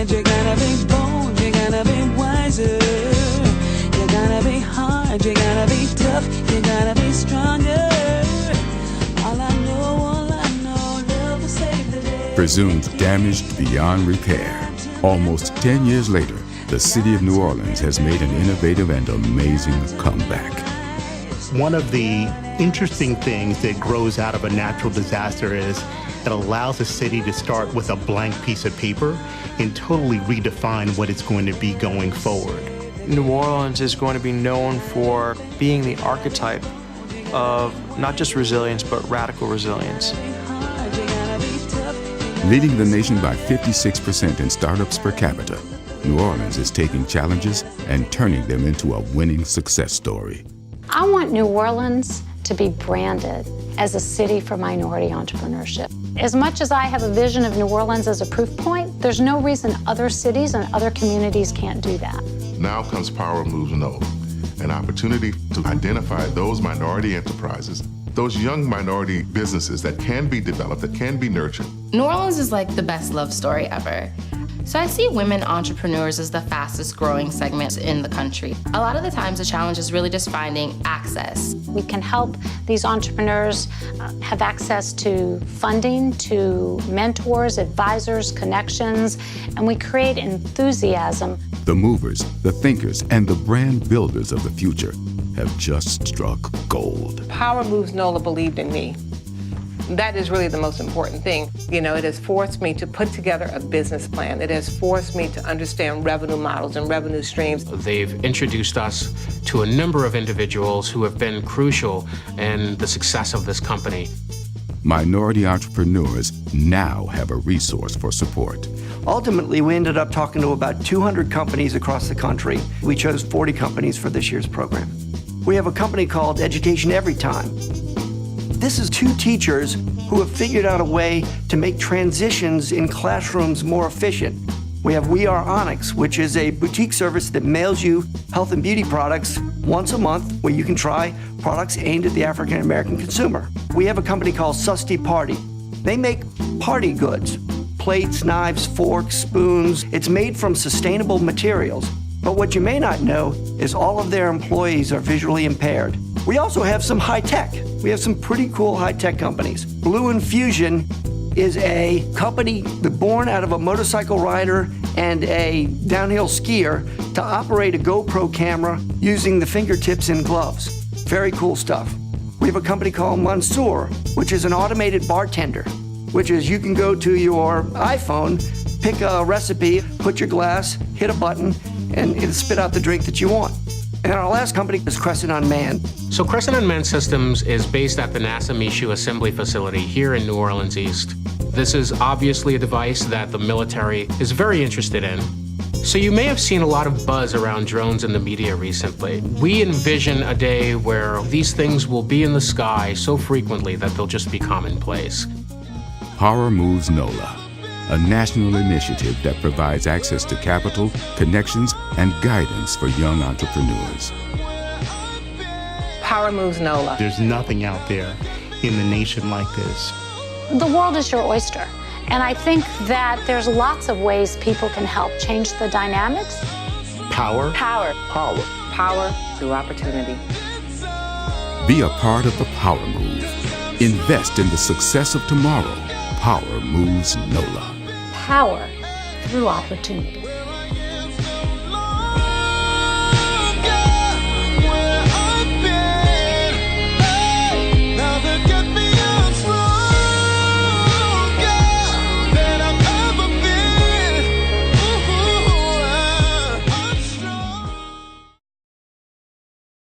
And you gotta be bold, you gotta be wiser. You gotta be hard, you gotta be tough, you gotta be stronger. All I know, love will save the day. Presumed damaged beyond repair, almost 10 years later, the city of New Orleans has made an innovative and amazing comeback. One of the interesting things that grows out of a natural disaster is it allows a city to start with a blank piece of paper and totally redefine what it's going to be going forward. New Orleans is going to be known for being the archetype of not just resilience, but radical resilience. Leading the nation by 56% in startups per capita, New Orleans is taking challenges and turning them into a winning success story. I want New Orleans to be branded as a city for minority entrepreneurship. As much as I have a vision of New Orleans as a proof point, there's no reason other cities and other communities can't do that. Now comes Power Moves NOLA, an opportunity to identify those minority enterprises, those young minority businesses that can be developed, that can be nurtured. New Orleans is like the best love story ever. So I see women entrepreneurs as the fastest growing segment in the country. A lot of the times the challenge is really just finding access. We can help these entrepreneurs have access to funding, to mentors, advisors, connections, and we create enthusiasm. The movers, the thinkers, and the brand builders of the future have just struck gold. Power Moves NOLA believed in me. That is really the most important thing. You know, it has forced me to put together a business plan. It has forced me to understand revenue models and revenue streams. They've introduced us to a number of individuals who have been crucial in the success of this company. Minority entrepreneurs now have a resource for support. Ultimately, we ended up talking to about 200 companies across the country. We chose 40 companies for this year's program. We have a company called Education Every Time. This is two teachers who have figured out a way to make transitions in classrooms more efficient. We have We Are Onyx, which is a boutique service that mails you health and beauty products once a month where you can try products aimed at the African American consumer. We have a company called Susty Party. They make party goods, plates, knives, forks, spoons. It's made from sustainable materials. But what you may not know is all of their employees are visually impaired. We also have some high tech. We have some pretty cool high tech companies. Blue Infusion is a company born out of a motorcycle rider and a downhill skier to operate a GoPro camera using the fingertips in gloves. Very cool stuff. We have a company called Mansour, which is an automated bartender, which is you can go to your iPhone, pick a recipe, put your glass, hit a button, and it'll spit out the drink that you want. And our last company is Crescent Unmanned. So Crescent Unmanned Systems is based at the NASA Michoud Assembly Facility here in New Orleans East. This is obviously a device that the military is very interested in. So you may have seen a lot of buzz around drones in the media recently. We envision a day where these things will be in the sky so frequently that they'll just be commonplace. Power Moves NOLA, a national initiative that provides access to capital, connections, and guidance for young entrepreneurs. Power Moves NOLA. There's nothing out there in the nation like this. The world is your oyster. And I think that there's lots of ways people can help change the dynamics. Power. Power. Power. Power through opportunity. Be a part of the Power Move. Invest in the success of tomorrow. Power Moves NOLA. Power through opportunity.